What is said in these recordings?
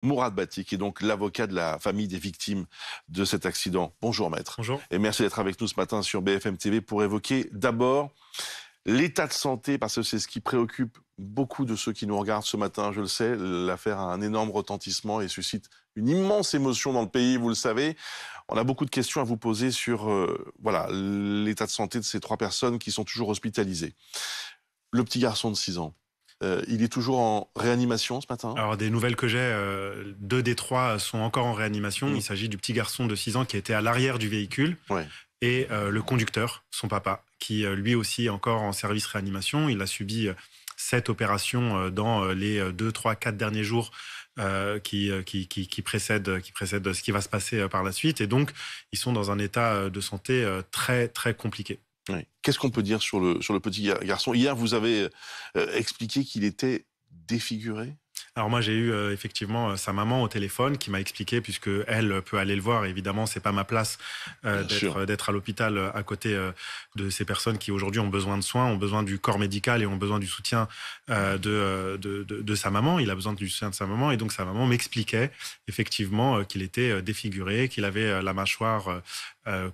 Mourad Bati, qui est donc l'avocat de la famille des victimes de cet accident. Bonjour maître. Bonjour. Et merci d'être avec nous ce matin sur BFM TV pour évoquer d'abord l'état de santé, parce que c'est ce qui préoccupe beaucoup de ceux qui nous regardent ce matin, je le sais. L'affaire a un énorme retentissement et suscite une immense émotion dans le pays, vous le savez. On a beaucoup de questions à vous poser sur l'état de santé de ces 3 personnes qui sont toujours hospitalisées. Le petit garçon de 6 ans, il est toujours en réanimation ce matin? Alors, des nouvelles que j'ai, 2 des 3 sont encore en réanimation. Il s'agit du petit garçon de 6 ans qui était à l'arrière du véhicule Ouais. et le conducteur, son papa, qui lui aussi est encore en service réanimation. Il a subi 7 opérations dans les 2, 3, 4 derniers jours qui précèdent ce qui va se passer par la suite. Et donc, ils sont dans un état de santé très, très compliqué. Oui. Qu'est-ce qu'on peut dire sur le petit garçon? Hier, vous avez expliqué qu'il était défiguré. Alors moi, j'ai eu effectivement sa maman au téléphone qui m'a expliqué, puisque elle peut aller le voir. Évidemment, c'est pas ma place Bien sûr. d'être à l'hôpital à côté de ces personnes qui aujourd'hui ont besoin de soins, ont besoin du corps médical et ont besoin du soutien de sa maman. Il a besoin du soutien de sa maman, et donc sa maman m'expliquait effectivement qu'il était défiguré, qu'il avait la mâchoire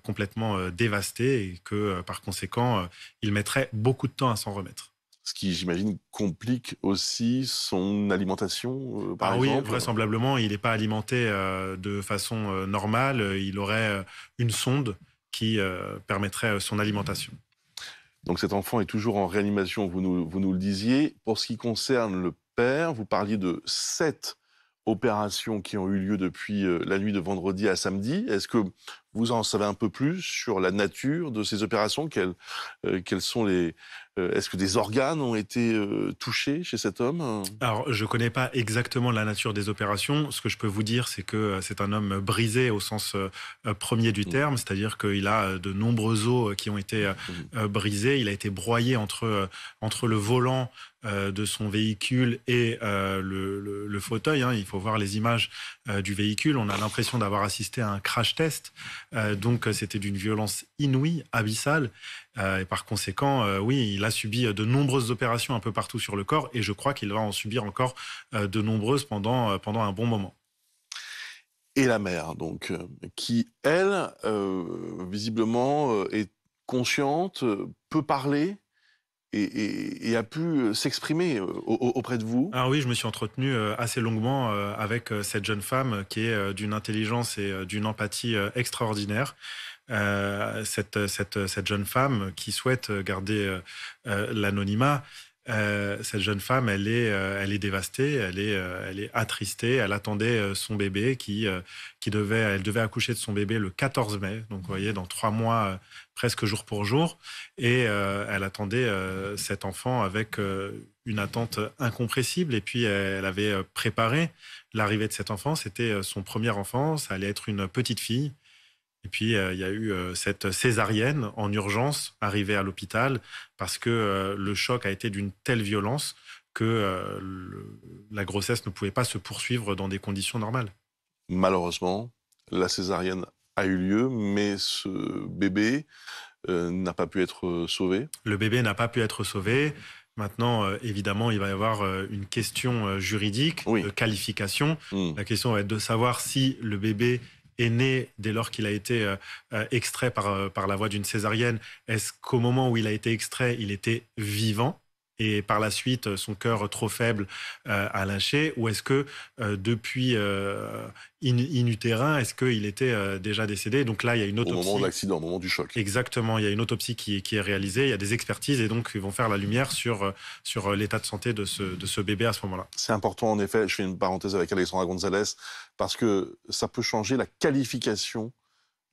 complètement dévastée et que par conséquent, il mettrait beaucoup de temps à s'en remettre. Ce qui, j'imagine, complique aussi son alimentation, par Ah oui, exemple. vraisemblablement, il n'est pas alimenté de façon normale. Il aurait une sonde qui permettrait son alimentation. Donc cet enfant est toujours en réanimation, vous nous le disiez. Pour ce qui concerne le père, vous parliez de 7 opérations qui ont eu lieu depuis la nuit de vendredi à samedi. Est-ce que vous en savez un peu plus sur la nature de ces opérations? Quels sont est-ce que des organes ont été touchés chez cet homme? Alors, je ne connais pas exactement la nature des opérations. Ce que je peux vous dire, c'est que c'est un homme brisé au sens premier du Mmh. terme, c'est-à-dire qu'il a de nombreux os qui ont été Mmh. brisés. Il a été broyé entre le volant de son véhicule et le fauteuil. Hein. Il faut voir les images du véhicule. On a l'impression d'avoir assisté à un crash test. Donc, c'était d'une violence inouïe, abyssale. Et par conséquent, oui, il a subi de nombreuses opérations un peu partout sur le corps, et je crois qu'il va en subir encore de nombreuses pendant un bon moment. Et la mère, donc, qui, elle, visiblement, est consciente, peut parler et a pu s'exprimer auprès de vous. Ah oui, je me suis entretenu assez longuement avec cette jeune femme qui est d'une intelligence et d'une empathie extraordinaire. Cette jeune femme qui souhaite garder l'anonymat. Cette jeune femme, elle est dévastée, elle est attristée. Elle attendait son bébé elle devait accoucher de son bébé le 14 mai. Donc, vous voyez, dans 3 mois, presque jour pour jour. Et elle attendait cet enfant avec une attente incompressible. Et puis, elle avait préparé l'arrivée de cet enfant. C'était son premier enfant. Ça allait être une petite fille. Et puis, il y a eu cette césarienne en urgence arrivée à l'hôpital parce que le choc a été d'une telle violence que la grossesse ne pouvait pas se poursuivre dans des conditions normales. Malheureusement, la césarienne a eu lieu, mais ce bébé n'a pas pu être sauvé. Le bébé n'a pas pu être sauvé. Maintenant, évidemment, il va y avoir une question juridique Oui. de qualification. Mmh. La question va être de savoir si le bébé est né dès lors qu'il a été extrait par la voie d'une césarienne. Est-ce qu'au moment où il a été extrait, il était vivant et par la suite, son cœur trop faible a lâché? Ou est-ce que depuis in utérin, est-ce qu'il était déjà décédé? Donc là, il y a une Au moment autopsie. de l'accident, au moment du choc. Exactement, il y a une autopsie qui est réalisée, il y a des expertises, et donc ils vont faire la lumière sur l'état de santé de ce bébé à ce moment-là. C'est important, en effet, je fais une parenthèse avec Alexandra Gonzalez, parce que ça peut changer la qualification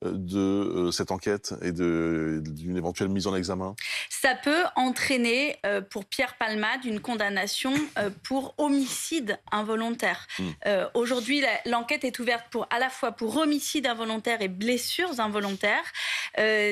de cette enquête et d'une éventuelle mise en examen. Ça peut entraîner pour Pierre Palmade une condamnation pour homicide involontaire. Aujourd'hui, l'enquête est ouverte à la fois pour homicide involontaire et blessures involontaires.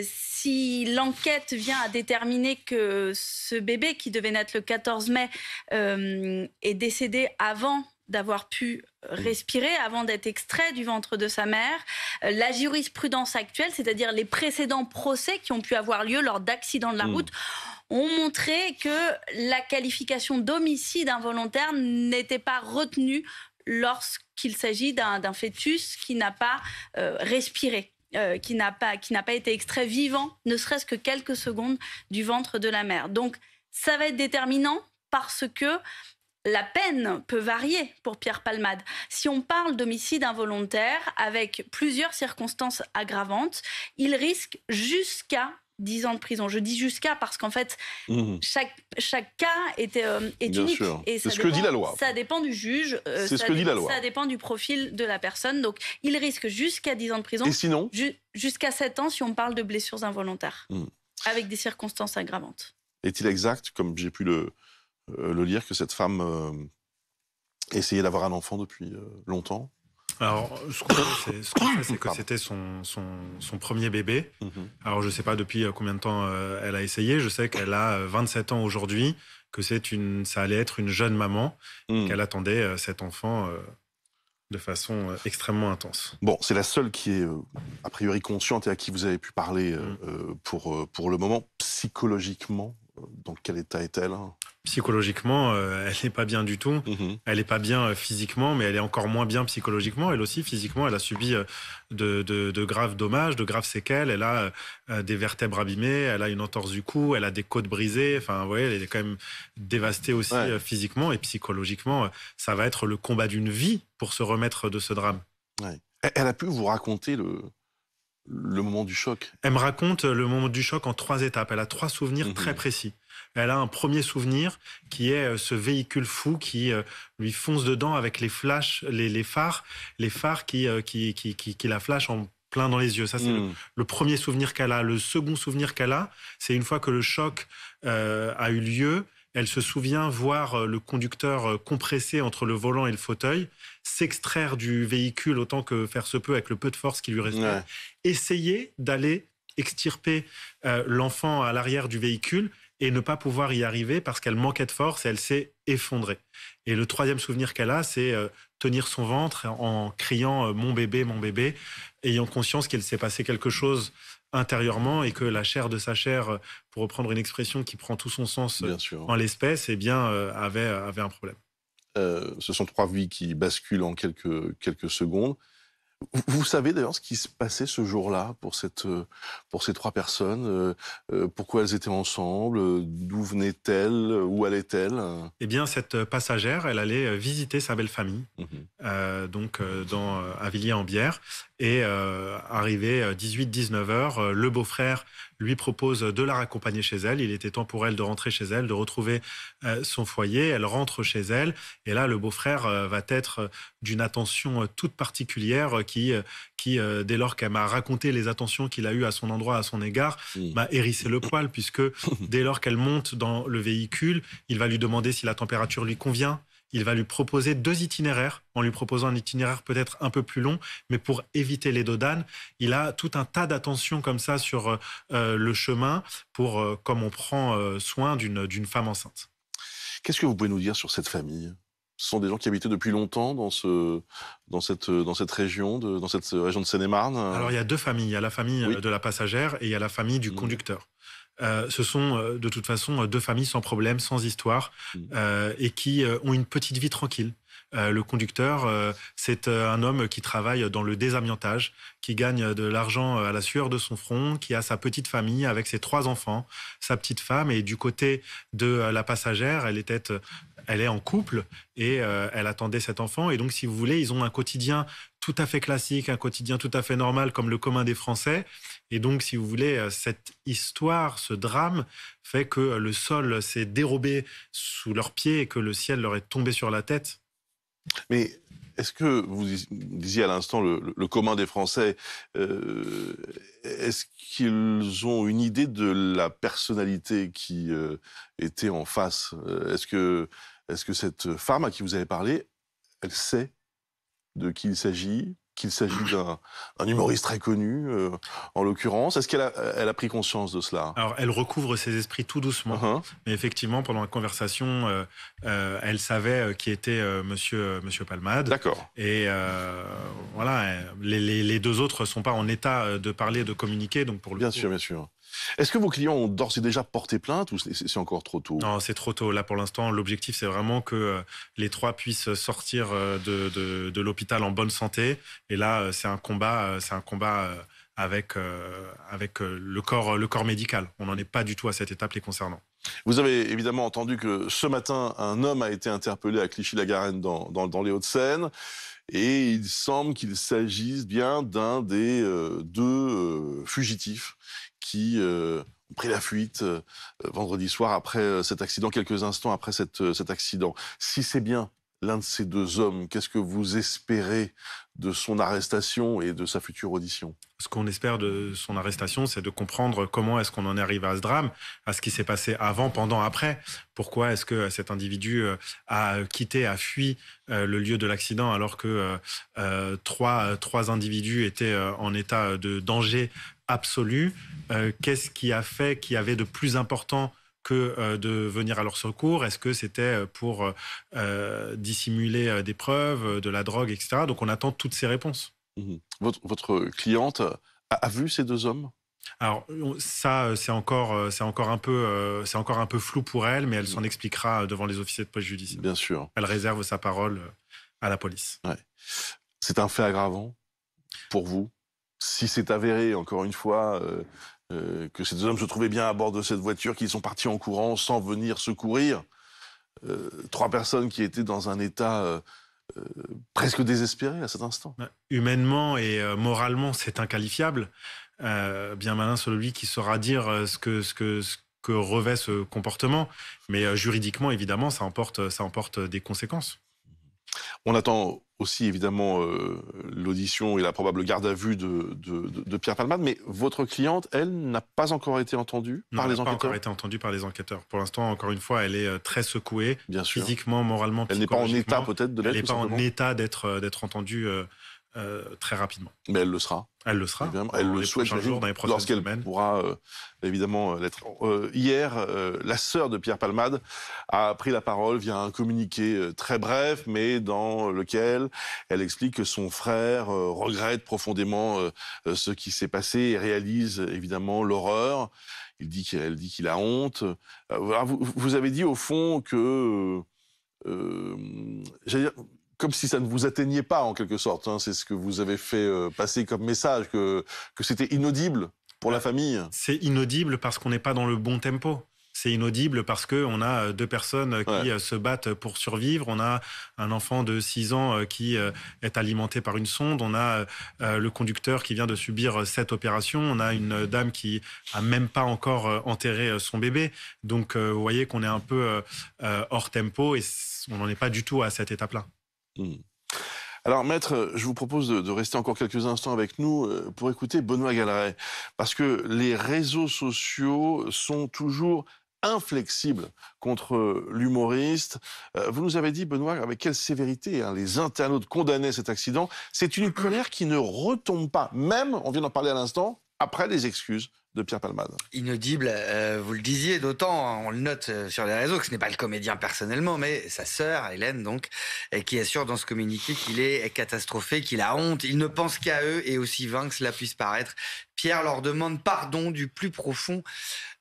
Si l'enquête vient à déterminer que ce bébé qui devait naître le 14 mai est décédé avant d'avoir pu respirer, avant d'être extrait du ventre de sa mère. La jurisprudence actuelle, c'est-à-dire les précédents procès qui ont pu avoir lieu lors d'accidents de la route, ont montré que la qualification d'homicide involontaire n'était pas retenue lorsqu'il s'agit d'un fœtus qui n'a pas respiré. Qui n'a pas été extrait vivant, ne serait-ce que quelques secondes du ventre de la mère. Donc, ça va être déterminant parce que la peine peut varier pour Pierre Palmade. Si on parle d'homicide involontaire avec plusieurs circonstances aggravantes, il risque jusqu'à 10 ans de prison. Je dis jusqu'à parce qu'en fait, chaque cas est unique. Sûr. Et c'est ce que dit la loi. Ça dépend du juge. C'est ce que dit la loi. Ça dépend du profil de la personne. Donc, il risque jusqu'à 10 ans de prison. Et sinon jusqu'à 7 ans si on parle de blessures involontaires, avec des circonstances aggravantes. Est-il exact, comme j'ai pu le lire, que cette femme essayait d'avoir un enfant depuis longtemps? Alors, ce qu'on sait, c'est que c'était son premier bébé. Alors, je ne sais pas depuis combien de temps elle a essayé. Je sais qu'elle a 27 ans aujourd'hui, que ça allait être une jeune maman, qu'elle attendait cet enfant de façon extrêmement intense. Bon, c'est la seule qui est a priori consciente et à qui vous avez pu parler pour le moment. Psychologiquement, dans quel état est-elle? Psychologiquement, elle n'est pas bien du tout. Elle n'est pas bien physiquement, mais elle est encore moins bien psychologiquement. Elle aussi, physiquement, elle a subi de graves dommages, de graves séquelles. Elle a des vertèbres abîmées, elle a une entorse du cou, elle a des côtes brisées. Enfin, vous voyez, elle est quand même dévastée aussi physiquement et psychologiquement. Ça va être le combat d'une vie pour se remettre de ce drame. Ouais. Elle a pu vous raconter le moment du choc? Elle me raconte le moment du choc en 3 étapes. Elle a 3 souvenirs très précis. Elle a un premier souvenir qui est ce véhicule fou qui lui fonce dedans avec les flashs, les phares qui la flashent en plein dans les yeux. Ça, c'est le premier souvenir qu'elle a. Le second souvenir qu'elle a, c'est une fois que le choc a eu lieu, elle se souvient voir le conducteur compressé entre le volant et le fauteuil, s'extraire du véhicule autant que faire se peut avec le peu de force qui lui restait, essayer d'aller extirper l'enfant à l'arrière du véhicule et ne pas pouvoir y arriver parce qu'elle manquait de force et elle s'est effondrée. Et le troisième souvenir qu'elle a, c'est tenir son ventre en criant « mon bébé, ayant conscience qu'il s'est passé quelque chose intérieurement et que la chair de sa chair, pour reprendre une expression qui prend tout son sens en l'espèce, eh bien, avait un problème. Ce sont 3 vies qui basculent en quelques secondes. Vous savez d'ailleurs ce qui se passait ce jour-là pour ces 3 personnes, pourquoi elles étaient ensemble, d'où venaient-elles, où allaient-elles? Eh bien, cette passagère, elle allait visiter sa belle famille, à Villiers-en-Bière, et arrivé 18-19 heures, le beau-frère lui propose de la raccompagner chez elle. Il était temps pour elle de rentrer chez elle, de retrouver son foyer. Elle rentre chez elle, et là, le beau-frère va être d'une attention toute particulière qui, dès lors qu'elle m'a raconté les attentions qu'il a eues à son endroit, à son égard, m'a hérissé le poil, puisque dès lors qu'elle monte dans le véhicule, il va lui demander si la température lui convient. Il va lui proposer 2 itinéraires, en lui proposant un itinéraire peut-être un peu plus long, mais pour éviter les dos d'âne. Il a tout un tas d'attentions comme ça sur le chemin, comme on prend soin d'une femme enceinte. Qu'est-ce que vous pouvez nous dire sur cette famille? Ce sont des gens qui habitaient depuis longtemps dans cette région de Seine-et-Marne? Alors, il y a 2 familles. Il y a la famille de la passagère et il y a la famille du conducteur. Ce sont de toute façon 2 familles sans problème, sans histoire, et qui ont une petite vie tranquille. Le conducteur, c'est un homme qui travaille dans le désamiantage, qui gagne de l'argent à la sueur de son front, qui a sa petite famille avec ses 3 enfants, sa petite femme, et du côté de la passagère, elle est en couple et elle attendait cet enfant. Et donc, si vous voulez, ils ont un quotidien tout à fait classique, un quotidien tout à fait normal comme le commun des Français. Et donc, si vous voulez, cette histoire, ce drame fait que le sol s'est dérobé sous leurs pieds et que le ciel leur est tombé sur la tête. Mais est-ce que, vous disiez à l'instant le commun des Français, est-ce qu'ils ont une idée de la personnalité qui était en face? Est-ce que cette femme à qui vous avez parlé, elle sait de qui il s'agit, qu'il s'agit d'un humoriste très connu, en l'occurrence? Est-ce qu'elle a pris conscience de cela? Alors, elle recouvre ses esprits tout doucement. Mais effectivement, pendant la conversation, elle savait qui était monsieur Palmade. D'accord. Et voilà, les 2 autres ne sont pas en état de parler, de communiquer. Donc pour le Bien sûr. Est-ce que vos clients ont d'ores et déjà porté plainte ou c'est encore trop tôt? Non, c'est trop tôt. Là, pour l'instant, l'objectif, c'est vraiment que les 3 puissent sortir de l'hôpital en bonne santé. Et là, c'est un combat avec le corps médical. On n'en est pas du tout à cette étape les concernant. Vous avez évidemment entendu que ce matin, un homme a été interpellé à Clichy-la-Garenne dans les Hauts-de-Seine. Et il semble qu'il s'agisse bien d'un des deux fugitifs qui ont pris la fuite vendredi soir après cet accident, quelques instants après cet accident. Si c'est bien l'un de ces deux hommes, qu'est-ce que vous espérez de son arrestation et de sa future audition? Ce qu'on espère de son arrestation, c'est de comprendre comment est-ce qu'on en est arrivé à ce drame, à ce qui s'est passé avant, pendant, après. Pourquoi est-ce que cet individu a fui le lieu de l'accident alors que trois individus étaient en état de danger absolu. Qu'est-ce qui a fait qu'il y avait de plus important que de venir à leur secours? Est-ce que c'était pour dissimuler des preuves, de la drogue, etc. Donc on attend toutes ces réponses. Mmh. Votre cliente a vu ces deux hommes? Alors ça, c'est encore un peu flou pour elle, mais elle s'en expliquera devant les officiers de police judiciaire. Bien sûr. Elle réserve sa parole à la police. Ouais. C'est un fait aggravant pour vous? Si c'est avéré, encore une fois, que ces deux hommes se trouvaient bien à bord de cette voiture, qu'ils sont partis en courant sans venir secourir, 3 personnes qui étaient dans un état presque désespéré à cet instant. Humainement et moralement, c'est inqualifiable. Bien malin celui qui saura dire ce que revêt ce comportement. Mais juridiquement, évidemment, ça emporte des conséquences. On attend aussi évidemment l'audition et la probable garde à vue de Pierre Palmade, mais votre cliente, elle, n'a pas encore été entendue par les enquêteurs? Elle n'a pas encore été entendue par les enquêteurs. Pour l'instant, encore une fois, elle est très secouée, bien sûr, physiquement, moralement, psychologiquement. Elle n'est pas en état peut-être de l'être? Elle n'est pas en état d'être entendue très rapidement. Mais elle le sera. Elle le sera. Elle le souhaite lorsqu'elle pourra évidemment l'être. Hier, la sœur de Pierre Palmade a pris la parole via un communiqué très bref, mais dans lequel elle explique que son frère regrette profondément ce qui s'est passé et réalise évidemment l'horreur. Elle dit qu'il a honte. Vous avez dit au fond que, j'allais dire, comme si ça ne vous atteignait pas, en quelque sorte. Hein. C'est ce que vous avez fait passer comme message, que c'était inaudible pour la famille. C'est inaudible parce qu'on n'est pas dans le bon tempo. C'est inaudible parce qu'on a 2 personnes qui se battent pour survivre. On a un enfant de 6 ans qui est alimenté par une sonde. On a le conducteur qui vient de subir 7 opérations. On a une dame qui a même pas encore enterré son bébé. Donc, vous voyez qu'on est un peu hors tempo et on n'en est pas du tout à cette étape-là. Alors, maître, je vous propose de rester encore quelques instants avec nous pour écouter Benoît Galeret, parce que les réseaux sociaux sont toujours inflexibles contre l'humoriste. Vous nous avez dit, Benoît, avec quelle sévérité les internautes condamnaient cet accident. C'est une colère qui ne retombe pas, même, on vient d'en parler à l'instant, après les excuses de Pierre Palmade. Inaudible, vous le disiez, d'autant, on le note sur les réseaux, que ce n'est pas le comédien personnellement, mais sa sœur, Hélène, donc, qui assure dans ce communiqué qu'il est catastrophé, qu'il a honte, il ne pense qu'à eux, et aussi vain que cela puisse paraître. Pierre leur demande pardon du plus profond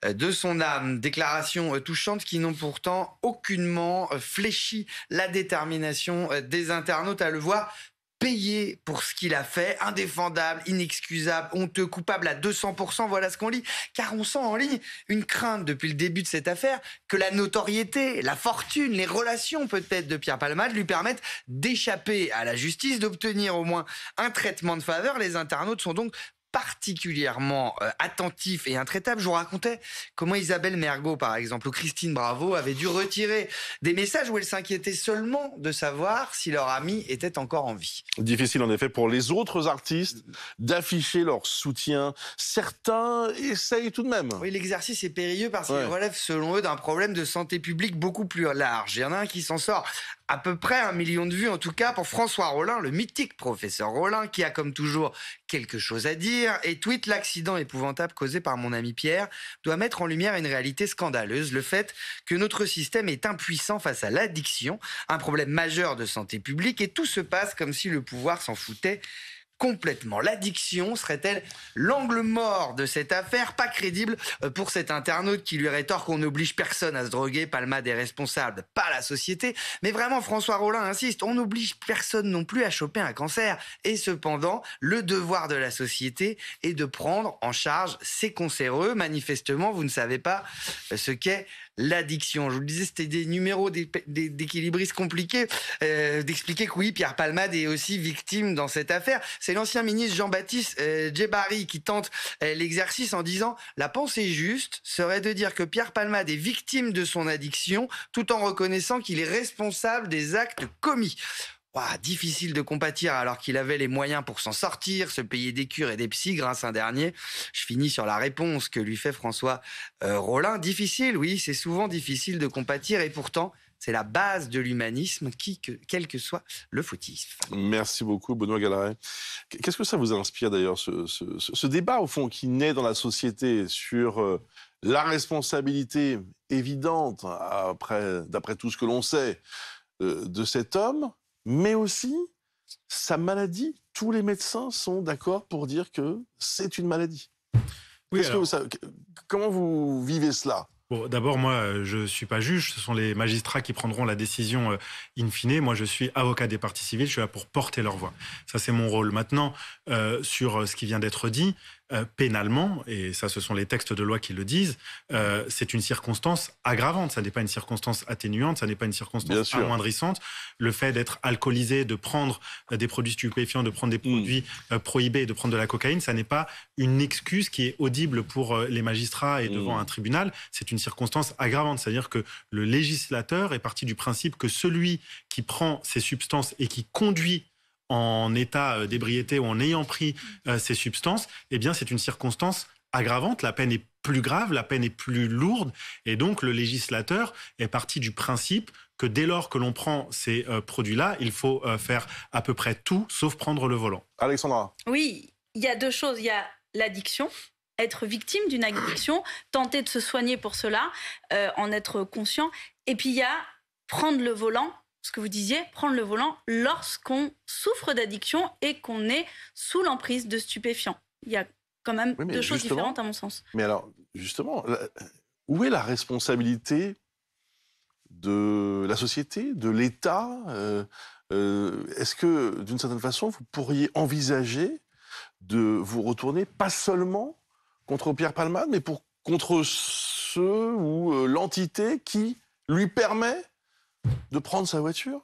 de son âme. Déclaration touchante qui n'ont pourtant aucunement fléchi la détermination des internautes à le voir payé pour ce qu'il a fait, indéfendable, inexcusable, honteux, coupable à 200%, voilà ce qu'on lit. Car on sent en ligne une crainte depuis le début de cette affaire que la notoriété, la fortune, les relations peut-être de Pierre Palmade lui permettent d'échapper à la justice, d'obtenir au moins un traitement de faveur. Les internautes sont donc particulièrement attentif et intraitable. Je vous racontais comment Isabelle Mergo, par exemple, ou Christine Bravo avaient dû retirer des messages où elles s'inquiétaient seulement de savoir si leur ami était encore en vie. Difficile en effet pour les autres artistes d'afficher leur soutien. Certains essayent tout de même. Oui, l'exercice est périlleux parce qu'il relève selon eux d'un problème de santé publique beaucoup plus large. Il y en a un qui s'en sort à peu près 1 million de vues, en tout cas pour François Rollin, le mythique professeur Rollin, qui a comme toujours quelque chose à dire et tweet: l'accident épouvantable causé par mon ami Pierre doit mettre en lumière une réalité scandaleuse, le fait que notre système est impuissant face à l'addiction, un problème majeur de santé publique, et tout se passe comme si le pouvoir s'en foutait complètement. L'addiction serait-elle l'angle mort de cette affaire? Pas crédible pour cet internaute qui lui rétorque qu'on n'oblige personne à se droguer. Palmade est responsable, pas la société. Mais vraiment, François Rollin insiste, on n'oblige personne non plus à choper un cancer. Et cependant, le devoir de la société est de prendre en charge ces cancéreux. Manifestement, vous ne savez pas ce qu'est l'addiction. Je vous le disais, c'était des numéros d'équilibristes compliqués d'expliquer que oui, Pierre Palmade est aussi victime dans cette affaire. C'est l'ancien ministre Jean-Baptiste Djebbari qui tente l'exercice en disant « La pensée juste serait de dire que Pierre Palmade est victime de son addiction tout en reconnaissant qu'il est responsable des actes commis ». Difficile de compatir alors qu'il avait les moyens pour s'en sortir, se payer des cures et des psys grâce à un dernier. Je finis sur la réponse que lui fait François Rollin. Difficile, oui, c'est souvent difficile de compatir et pourtant, c'est la base de l'humanisme, quel que soit le fautif. Merci beaucoup, Benoît Gallaret. Qu'est-ce que ça vous inspire d'ailleurs, ce débat au fond qui naît dans la société sur la responsabilité évidente, d'après tout ce que l'on sait, de cet homme, mais aussi sa maladie? Tous les médecins sont d'accord pour dire que c'est une maladie. Oui, comment vous vivez cela? Bon, d'abord, moi, je ne suis pas juge. Ce sont les magistrats qui prendront la décision in fine. Moi, je suis avocat des parties civiles. Je suis là pour porter leur voix. Ça, c'est mon rôle. Maintenant, sur ce qui vient d'être dit, pénalement, et ça, ce sont les textes de loi qui le disent, c'est une circonstance aggravante. Ça n'est pas une circonstance atténuante. Ça n'est pas une circonstance amoindrissante. Le fait d'être alcoolisé, de prendre des produits stupéfiants, de prendre des produits prohibés, de prendre de la cocaïne, ça n'est pas une excuse qui est audible pour les magistrats et devant un tribunal. C'est une circonstance aggravante. C'est-à-dire que le législateur est parti du principe que celui qui prend ces substances et qui conduit en état d'ébriété ou en ayant pris ces substances, eh bien, c'est une circonstance aggravante. La peine est plus grave, la peine est plus lourde. Et donc, le législateur est parti du principe que dès lors que l'on prend ces produits-là, il faut faire à peu près tout, sauf prendre le volant. Alexandra. Oui, il y a deux choses. Il y a l'addiction, être victime d'une addiction, tenter de se soigner pour cela, en être conscient. Et puis, il y a prendre le volant, ce que vous disiez, prendre le volant lorsqu'on souffre d'addiction et qu'on est sous l'emprise de stupéfiants. Il y a quand même deux choses différentes à mon sens. Mais alors, justement, où est la responsabilité de la société, de l'État? Est-ce que, d'une certaine façon, vous pourriez envisager de vous retourner pas seulement contre Pierre Palmade, mais contre ceux ou l'entité qui lui permet de prendre sa voiture?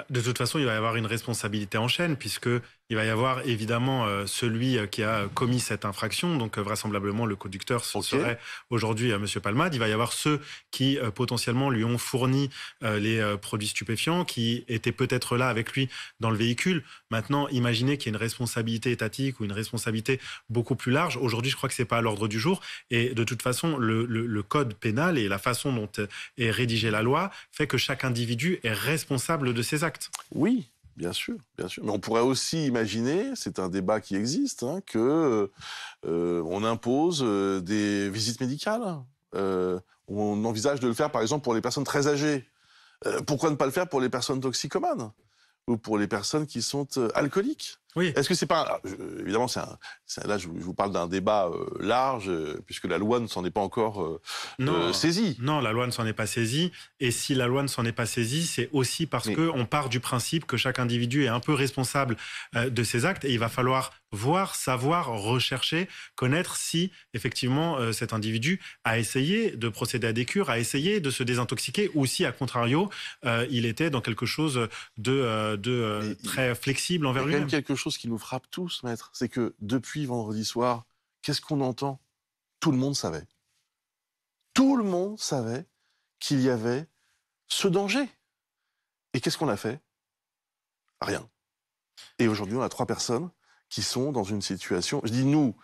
De toute façon, il va y avoir une responsabilité en chaîne, puisqu'il va y avoir évidemment celui qui a commis cette infraction, donc vraisemblablement le conducteur serait aujourd'hui M. Palmade. Il va y avoir ceux qui potentiellement lui ont fourni les produits stupéfiants, qui étaient peut-être là avec lui dans le véhicule. Maintenant, imaginez qu'il y ait une responsabilité étatique ou une responsabilité beaucoup plus large. Aujourd'hui, je crois que ce n'est pas à l'ordre du jour. Et de toute façon, le code pénal et la façon dont est rédigée la loi fait que chaque individu est responsable de ses actes. Oui, bien sûr, bien sûr. Mais on pourrait aussi imaginer, c'est un débat qui existe, que on impose des visites médicales. On envisage de le faire, par exemple, pour les personnes très âgées. Pourquoi ne pas le faire pour les personnes toxicomanes ou pour les personnes qui sont alcooliques? Oui. Est-ce que c'est pas... évidemment, là, je vous parle d'un débat large, puisque la loi ne s'en est pas encore saisie. Non, la loi ne s'en est pas saisie. Et si la loi ne s'en est pas saisie, c'est aussi parce qu'on part du principe que chaque individu est un peu responsable de ses actes. Et il va falloir voir, savoir, rechercher, connaître si, effectivement, cet individu a essayé de procéder à des cures, a essayé de se désintoxiquer, ou si, à contrario, il était dans quelque chose de très flexible envers lui-même. Quelque chose qui nous frappe tous, maître, c'est que depuis vendredi soir, qu'est-ce qu'on entend? Tout le monde savait. Tout le monde savait qu'il y avait ce danger. Et qu'est-ce qu'on a fait? Rien. Et aujourd'hui, on a 3 personnes qui sont dans une situation... Je dis nous,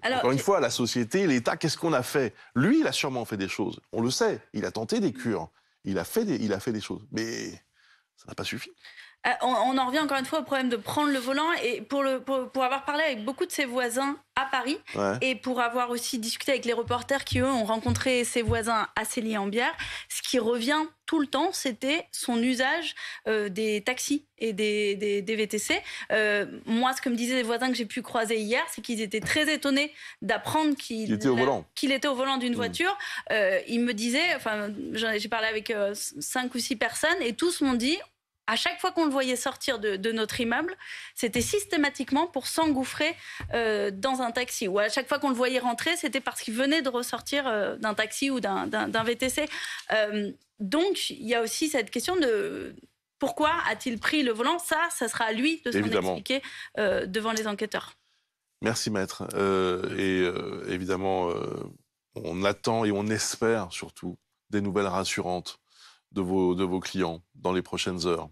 encore une fois, la société, l'État, qu'est-ce qu'on a fait? Lui, il a sûrement fait des choses. On le sait. Il a tenté des cures. Il a fait des choses. Mais ça n'a pas suffi. On en revient encore une fois au problème de prendre le volant. Et pour avoir parlé avec beaucoup de ses voisins à Paris, et pour avoir aussi discuté avec les reporters qui, eux, ont rencontré ses voisins à Célie-en-Bière, ce qui revient tout le temps, c'était son usage des taxis et des VTC. Moi, ce que me disaient les voisins que j'ai pu croiser hier, c'est qu'ils étaient très étonnés d'apprendre qu'il était au volant d'une voiture. Ils me disaient, enfin, j'ai parlé avec 5 ou 6 personnes, et tous m'ont dit, à chaque fois qu'on le voyait sortir de notre immeuble, c'était systématiquement pour s'engouffrer dans un taxi. Ou à chaque fois qu'on le voyait rentrer, c'était parce qu'il venait de ressortir d'un taxi ou d'un VTC. Donc, il y a aussi cette question de pourquoi a-t-il pris le volant. Ça sera à lui de s'en expliquer devant les enquêteurs. Merci, maître. Évidemment, on attend et on espère surtout des nouvelles rassurantes de vos clients dans les prochaines heures.